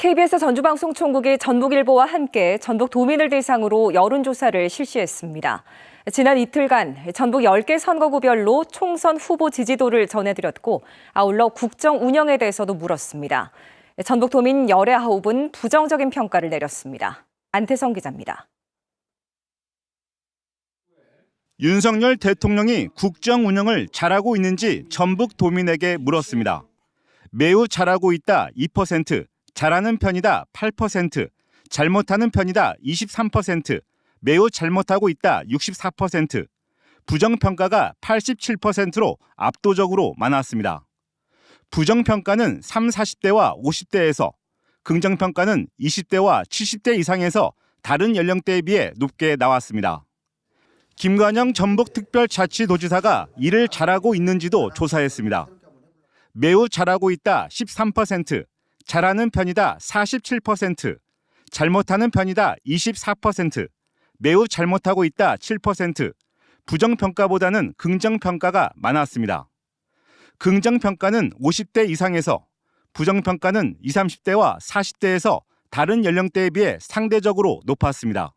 KBS 전주방송총국이 전북일보와 함께 전북 도민을 대상으로 여론조사를 실시했습니다. 지난 이틀간 전북 10개 선거구별로 총선 후보 지지도를 전해드렸고 아울러 국정 운영에 대해서도 물었습니다. 전북 도민 열의 9은 부정적인 평가를 내렸습니다. 안태성 기자입니다. 윤석열 대통령이 국정 운영을 잘하고 있는지 전북 도민에게 물었습니다. 매우 잘하고 있다 2%, 잘하는 편이다 8%, 잘못하는 편이다 23%, 매우 잘못하고 있다 64%, 부정평가가 87%로 압도적으로 많았습니다. 부정평가는 30, 40대와 50대에서, 긍정평가는 20대와 70대 이상에서 다른 연령대에 비해 높게 나왔습니다. 김관영 전북특별자치도지사가 일을 잘하고 있는지도 조사했습니다. 매우 잘하고 있다 13%, 잘하는 편이다 47%, 잘못하는 편이다 24%, 매우 잘못하고 있다 7%, 부정평가보다는 긍정평가가 많았습니다. 긍정평가는 50대 이상에서, 부정평가는 20, 30대와 40대에서 다른 연령대에 비해 상대적으로 높았습니다.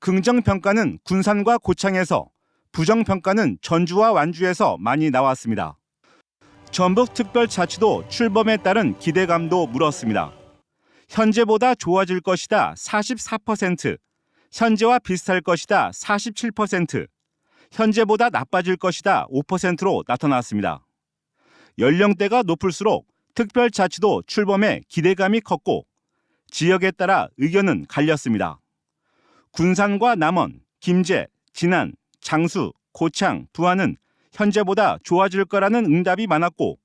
긍정평가는 군산과 고창에서, 부정평가는 전주와 완주에서 많이 나왔습니다. 전북특별자치도 출범에 따른 기대감도 물었습니다. 현재보다 좋아질 것이다 44%, 현재와 비슷할 것이다 47%, 현재보다 나빠질 것이다 5%로 나타났습니다. 연령대가 높을수록 특별자치도 출범에 기대감이 컸고 지역에 따라 의견은 갈렸습니다. 군산과 남원, 김제, 진안, 장수, 고창, 부안은 현재보다 좋아질 거라는 응답이 많았고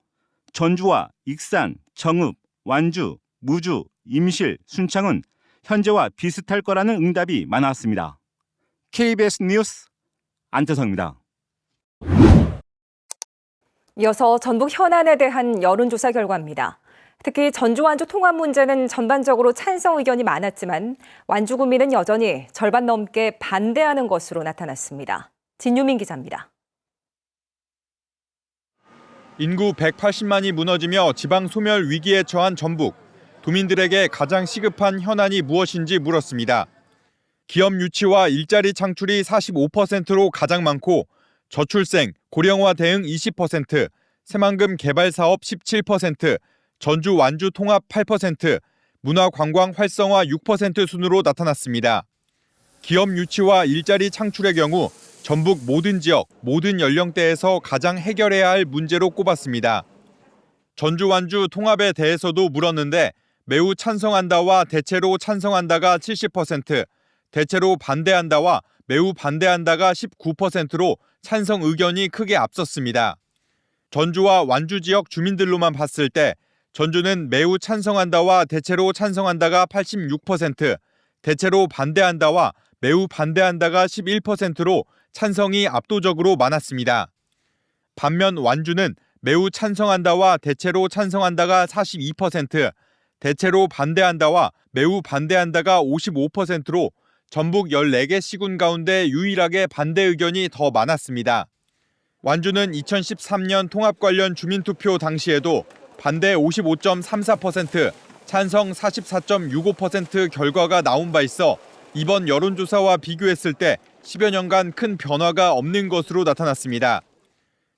전주와 익산, 정읍, 완주, 무주, 임실, 순창은 현재와 비슷할 거라는 응답이 많았습니다. KBS 뉴스 안태성입니다. 이어서 전북 현안에 대한 여론조사 결과입니다. 특히 전주 완주 통합 문제는 전반적으로 찬성 의견이 많았지만 완주 구민은 여전히 절반 넘게 반대하는 것으로 나타났습니다. 진유민 기자입니다. 인구 180만이 무너지며 지방 소멸 위기에 처한 전북. 도민들에게 가장 시급한 현안이 무엇인지 물었습니다. 기업 유치와 일자리 창출이 45%로 가장 많고 저출생, 고령화 대응 20%, 새만금 개발 사업 17%, 전주 완주 통합 8%, 문화관광 활성화 6% 순으로 나타났습니다. 기업 유치와 일자리 창출의 경우 전북 모든 지역, 모든 연령대에서 가장 해결해야 할 문제로 꼽았습니다. 전주 완주 통합에 대해서도 물었는데 매우 찬성한다와 대체로 찬성한다가 70%, 대체로 반대한다와 매우 반대한다가 19%로 찬성 의견이 크게 앞섰습니다. 전주와 완주 지역 주민들로만 봤을 때 전주는 매우 찬성한다와 대체로 찬성한다가 86%, 대체로 반대한다와 매우 반대한다가 11%로 찬성이 압도적으로 많았습니다. 반면 완주는 매우 찬성한다와 대체로 찬성한다가 42%, 대체로 반대한다와 매우 반대한다가 55%로 전북 14개 시군 가운데 유일하게 반대 의견이 더 많았습니다. 완주는 2013년 통합 관련 주민투표 당시에도 반대 55.34%, 찬성 44.65% 결과가 나온 바 있어 이번 여론조사와 비교했을 때 10여 년간 큰 변화가 없는 것으로 나타났습니다.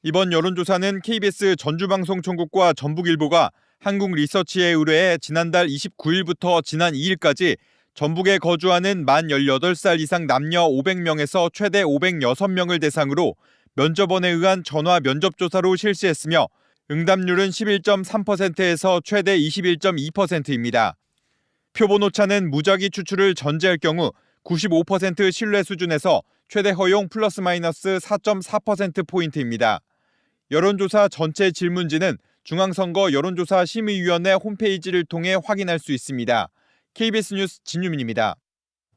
이번 여론조사는 KBS 전주방송총국과 전북일보가 한국리서치에 의뢰해 지난달 29일부터 지난 2일까지 전북에 거주하는 만 18살 이상 남녀 500명에서 최대 506명을 대상으로 면접원에 의한 전화 면접조사로 실시했으며 응답률은 11.3%에서 최대 21.2%입니다. 표본 오차는 무작위 추출을 전제할 경우 95% 신뢰 수준에서 최대 허용 플러스 마이너스 4.4%포인트입니다. 여론조사 전체 질문지는 중앙선거 여론조사 심의위원회 홈페이지를 통해 확인할 수 있습니다. KBS 뉴스 진유민입니다.